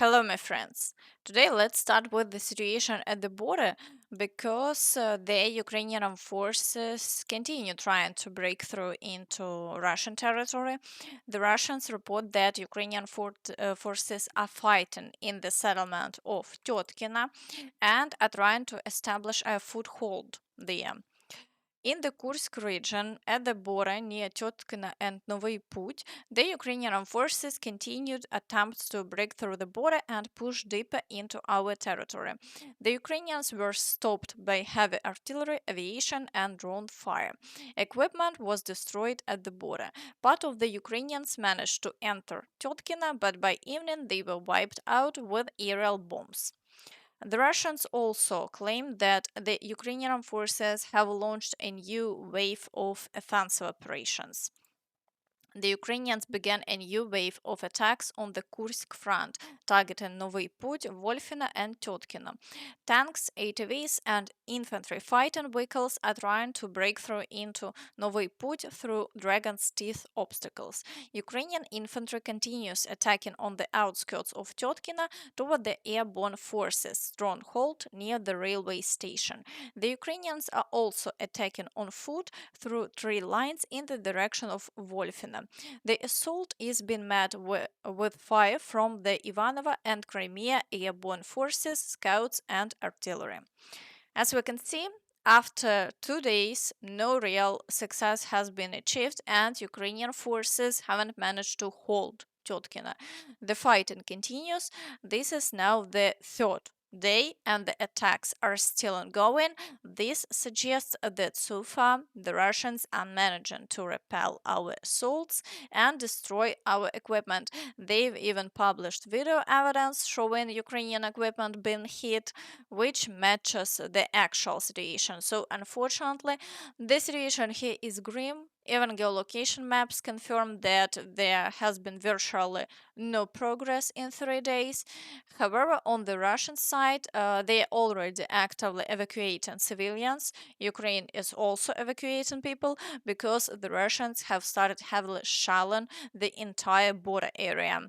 Hello, my friends. Today, let's start with the situation at the border because the Ukrainian armed forces continue trying to break through into Russian territory. The Russians report that Ukrainian forces are fighting in the settlement of Tyotkino and are trying to establish a foothold there. In the Kursk region, at the border near Tyotkino and Novy Put, the Ukrainian armed forces continued attempts to break through the border and push deeper into our territory. The Ukrainians were stopped by heavy artillery, aviation, and drone fire. Equipment was destroyed at the border. Part of the Ukrainians managed to enter Tyotkino, but by evening they were wiped out with aerial bombs. The Russians also claim that the Ukrainian forces have launched a new wave of offensive operations. The Ukrainians began a new wave of attacks on the Kursk front, targeting Novy Put, Volfino, and Tyotkino. Tanks, ATVs, and infantry fighting vehicles are trying to break through into Novy Put through Dragon's Teeth obstacles. Ukrainian infantry continues attacking on the outskirts of Tyotkino toward the airborne forces stronghold near the railway station. The Ukrainians are also attacking on foot through tree lines in the direction of Volfino. The assault is being met with fire from the Ivanova and Crimea airborne forces, scouts, and artillery. As we can see, after 2 days, no real success has been achieved, and Ukrainian forces haven't managed to hold Tyotkino. The fighting continues. This is now the third day, and the attacks are still ongoing. This suggests that so far the Russians are managing to repel our assaults and destroy our equipment. They've even published video evidence showing Ukrainian equipment being hit, which matches the actual situation. So, unfortunately, the situation here is grim. Even geolocation maps confirm that there has been virtually no progress in 3 days. However, on the Russian side, they are already actively evacuating civilians. Ukraine is also evacuating people because the Russians have started heavily shelling the entire border area.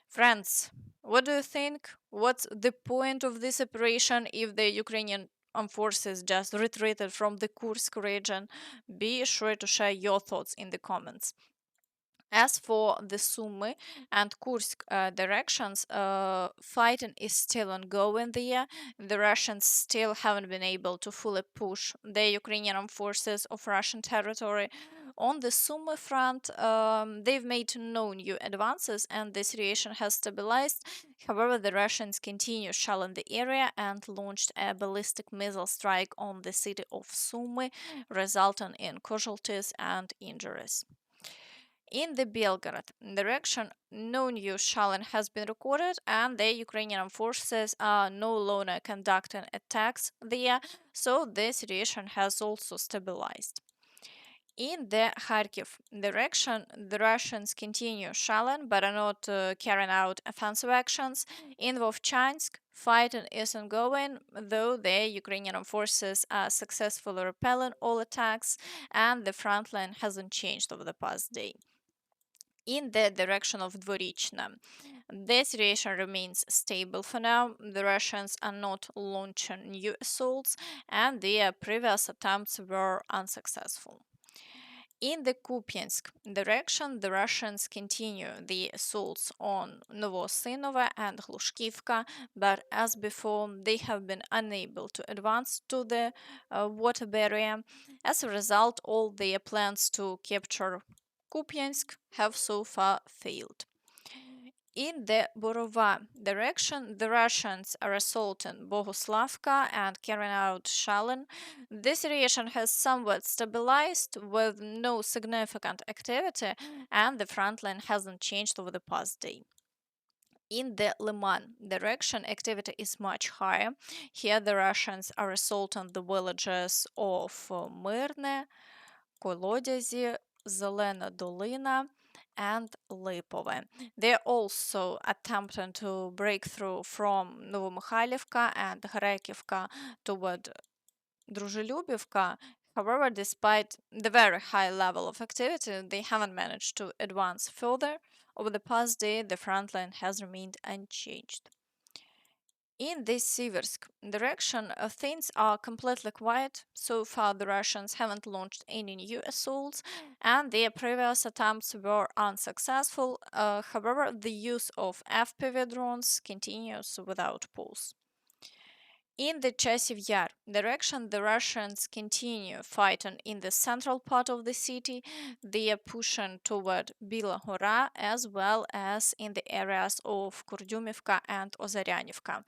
Friends, what do you think? What's the point of this operation if the Ukrainian armed forces just retreated from the Kursk region? Be sure to share your thoughts in the comments. As for the Sumy and Kursk directions, fighting is still ongoing there. The Russians still haven't been able to fully push the Ukrainian armed forces of Russian territory. On the Sumy front, they've made no new advances and the situation has stabilized. However, the Russians continue shelling the area and launched a ballistic missile strike on the city of Sumy, resulting in casualties and injuries. In the Belgorod direction, no new shelling has been recorded, and the Ukrainian forces are no longer conducting attacks there, so the situation has also stabilized. In the Kharkiv direction, the Russians continue shelling but are not carrying out offensive actions. In Vovchansk, fighting is ongoing, though the Ukrainian forces are successfully repelling all attacks, and the front line hasn't changed over the past day. In the direction of Dvorichna. The situation remains stable for now. The Russians are not launching new assaults, and their previous attempts were unsuccessful. In the Kupiansk direction, the Russians continue the assaults on Novosilka and Lysivka, but as before, they have been unable to advance to the water barrier. As a result, all their plans to capture Kupiansk have so far failed. In the Borova direction, the Russians are assaulting Boguslavka and carrying out shelling. The situation has somewhat stabilized with no significant activity, and the front line hasn't changed over the past day. In the Lyman direction, activity is much higher. Here, the Russians are assaulting the villages of Myrne, Kolodyazi, Zelena Dolina, and Lipove. They're also attempting to break through from Novomykhailivka and Kharkivka toward Druzhelyubivka. However, despite the very high level of activity, they haven't managed to advance further. Over the past day, the front line has remained unchanged. In the Siversk direction, things are completely quiet. So far, the Russians haven't launched any new assaults, and their previous attempts were unsuccessful. However, the use of FPV drones continues without pause. In the Chasiv Yar direction, the Russians continue fighting in the central part of the city. They are pushing toward Bila Hora as well as in the areas of Kurdyumivka and Ozaryanivka.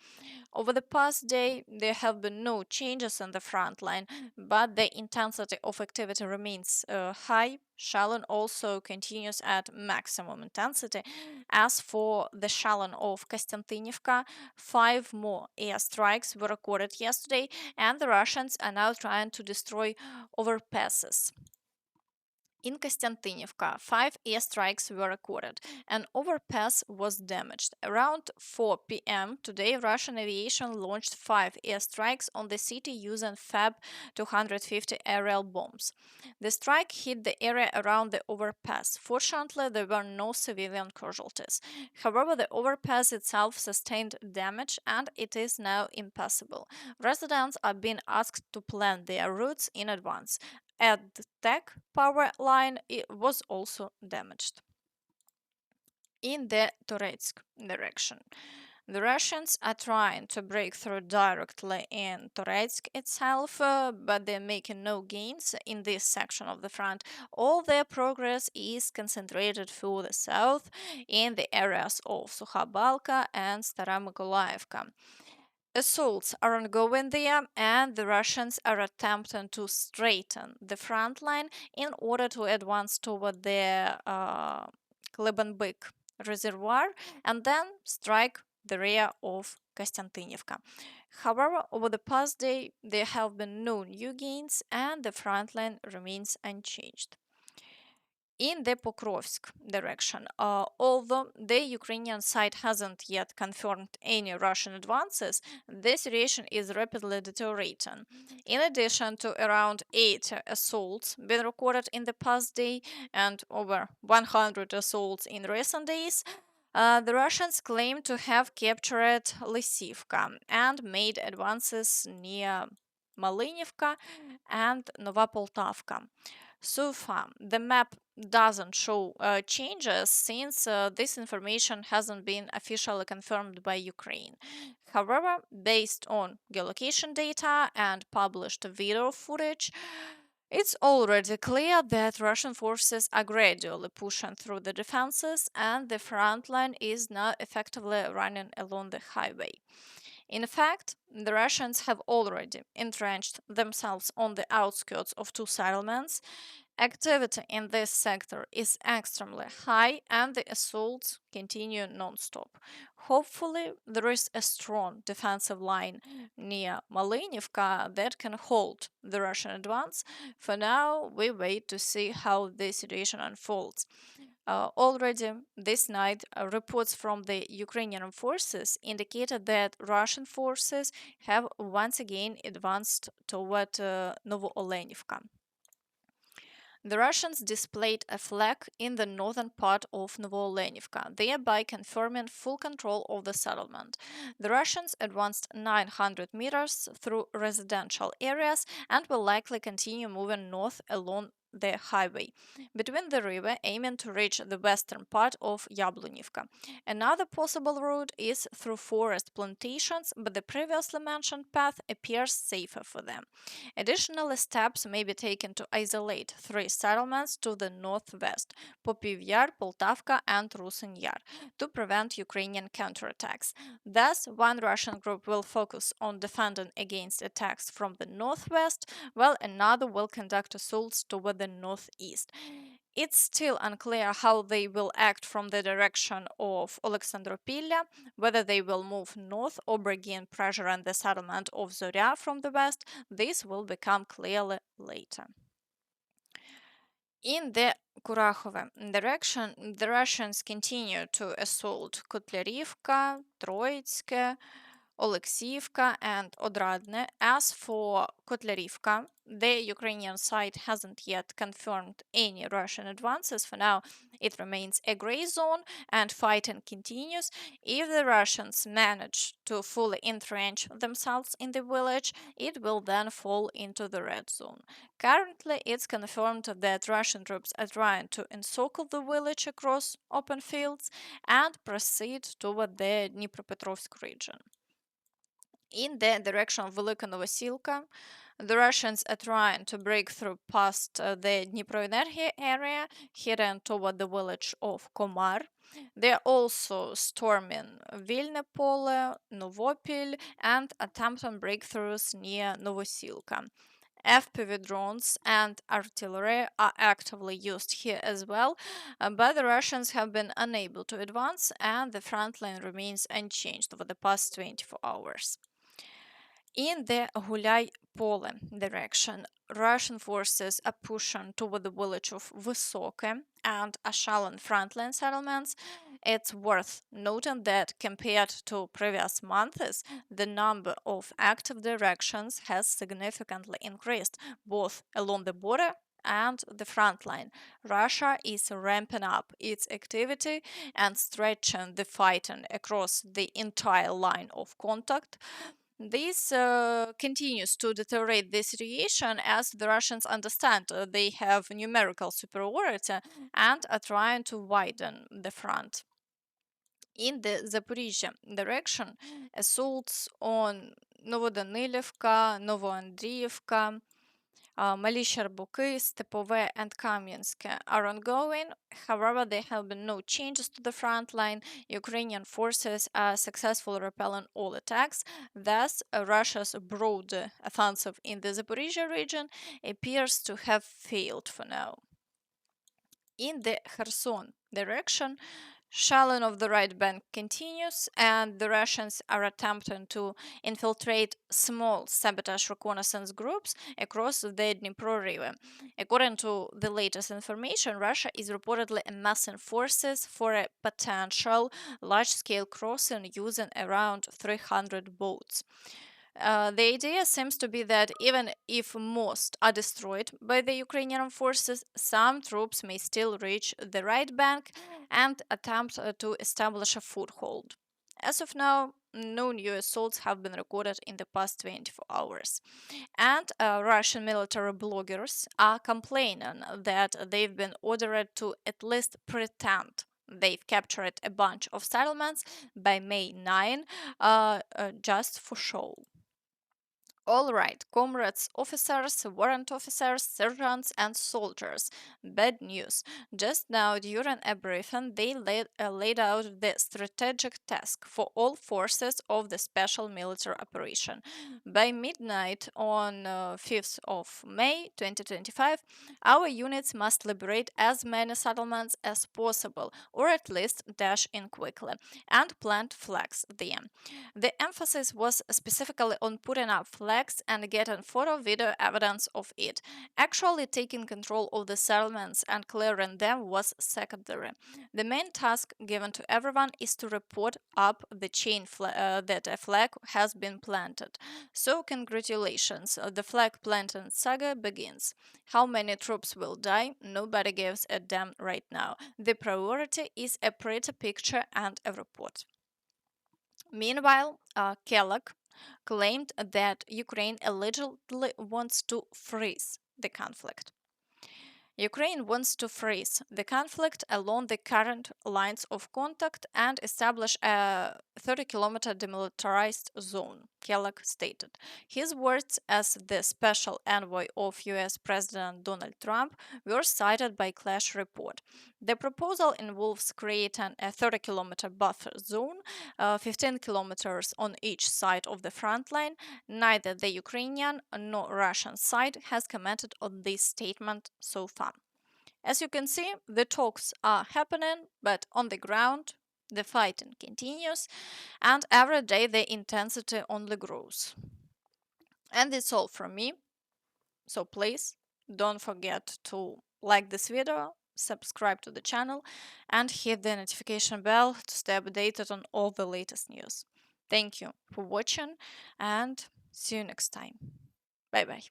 Over the past day, there have been no changes in the front line, but the intensity of activity remains high. Shelling also continues at maximum intensity. As for the shelling of Konstantinivka, 5 more airstrikes were recorded yesterday, and the Russians are now trying to destroy overpasses. In Konstantinivka, 5 airstrikes were recorded. An overpass was damaged. Around 4 p.m. today, Russian aviation launched 5 airstrikes on the city using FAB 250 aerial bombs. The strike hit the area around the overpass. Fortunately, there were no civilian casualties. However, the overpass itself sustained damage and it is now impassable. Residents are being asked to plan their routes in advance. At the tech power line, it was also damaged. In the Toretsk direction, the Russians are trying to break through directly in Toretsk itself, but they're making no gains in this section of the front. All their progress is concentrated further south in the areas of Sukha Balka and Stara Mykolaiivka. Assaults are ongoing there, and the Russians are attempting to straighten the front line in order to advance toward the Klebenbyk reservoir and then strike the rear of Konstantinivka. However, over the past day, there have been no new gains, and the front line remains unchanged. In the Pokrovsk direction, although the Ukrainian side hasn't yet confirmed any Russian advances, the situation is rapidly deteriorating. In addition to around 8 assaults being recorded in the past day and over 100 assaults in recent days, the Russians claim to have captured Lysivka and made advances near Malynivka and Nova Poltavka. So far, the map doesn't show changes since this information hasn't been officially confirmed by Ukraine. However, based on geolocation data and published video footage, it's already clear that Russian forces are gradually pushing through the defenses and the front line is now effectively running along the highway. In fact, the Russians have already entrenched themselves on the outskirts of 2 settlements. Activity in this sector is extremely high and the assaults continue non-stop. Hopefully, there is a strong defensive line near Malynivka that can hold the Russian advance. For now, we wait to see how the situation unfolds. Already this night, reports from the Ukrainian forces indicated that Russian forces have once again advanced toward Novoolenivka. The Russians displayed a flag in the northern part of Novoolenivka, thereby confirming full control of the settlement. The Russians advanced 900 meters through residential areas and will likely continue moving north along the highway between the river, aiming to reach the western part of Yablunivka. Another possible route is through forest plantations, but the previously mentioned path appears safer for them. Additional steps may be taken to isolate 3 settlements to the northwest, Popiev Yar, Poltavka, and Rusin Yar, to prevent Ukrainian counterattacks. Thus, one Russian group will focus on defending against attacks from the northwest, while another will conduct assaults toward the northeast. It's still unclear how they will act from the direction of Alexandropilla, whether they will move north or begin pressure on the settlement of Zorya from the west. This will become clearly later. In the Kurakhove direction, the Russians continue to assault Kotlyarivka, Troitsk, Lysivka and Odradne. As for Kotlarivka, the Ukrainian side hasn't yet confirmed any Russian advances. For now, it remains a gray zone and fighting continues. If the Russians manage to fully entrench themselves in the village, it will then fall into the red zone. Currently, it's confirmed that Russian troops are trying to encircle the village across open fields and proceed toward the Dnipropetrovsk region. In the direction of Velyka Novosilka, the Russians are trying to break through past the Dniproenergia area, heading toward the village of Komar. They are also storming Huliaipole, Novy Put, and attempting breakthroughs near Novosilka. FPV drones and artillery are actively used here as well, but the Russians have been unable to advance and the front line remains unchanged over the past 24 hours. In the Huliaipole direction, Russian forces are pushing toward the village of Vysoke and Ashalan frontline settlements. It's worth noting that compared to previous months, the number of active directions has significantly increased, both along the border and the front line. Russia is ramping up its activity and stretching the fighting across the entire line of contact. This continues to deteriorate the situation as the Russians understand they have numerical superiority and are trying to widen the front. In the Zaporizhzhia direction, assaults on Novodanilivka, Novoandriivka, Militia Buky, Stepove, and Kamiansk are ongoing. However, there have been no changes to the front line. Ukrainian forces are successfully repelling all attacks. Thus, Russia's broad offensive in the Zaporizhzhia region appears to have failed for now. In the Kherson direction, shelling of the right bank continues, and the Russians are attempting to infiltrate small sabotage reconnaissance groups across the Dnipro River. According to the latest information, Russia is reportedly amassing forces for a potential large-scale crossing using around 300 boats. The idea seems to be that even if most are destroyed by the Ukrainian forces, some troops may still reach the right bank and attempt to establish a foothold. As of now, no new assaults have been recorded in the past 24 hours. And Russian military bloggers are complaining that they've been ordered to at least pretend they've captured a bunch of settlements by May 9 just for show. All right, comrades, officers, warrant officers, sergeants, and soldiers. Bad news. Just now, during a briefing, they laid out the strategic task for all forces of the special military operation. By midnight on 5th of May 2025, our units must liberate as many settlements as possible, or at least dash in quickly, and plant flags there. The emphasis was specifically on putting up flags and getting photo video evidence of it. Actually taking control of the settlements and clearing them was secondary. The main task given to everyone is to report up the chain that a flag has been planted. So congratulations, the flag planting saga begins. How many troops will die? Nobody gives a damn right now. The priority is a pretty picture and a report. Meanwhile, Kellogg claimed that Ukraine allegedly wants to freeze the conflict. Ukraine wants to freeze the conflict along the current lines of contact and establish a 30-kilometer demilitarized zone, Kellogg stated. His words as the special envoy of US President Donald Trump were cited by Clash Report. The proposal involves creating a 30-kilometer buffer zone, 15 kilometers on each side of the front line. Neither the Ukrainian nor Russian side has commented on this statement so far. As you can see, the talks are happening, but on the ground, the fighting continues, and every day the intensity only grows. And that's all from me. So please don't forget to like this video, subscribe to the channel, and hit the notification bell to stay updated on all the latest news. Thank you for watching and see you next time. Bye bye.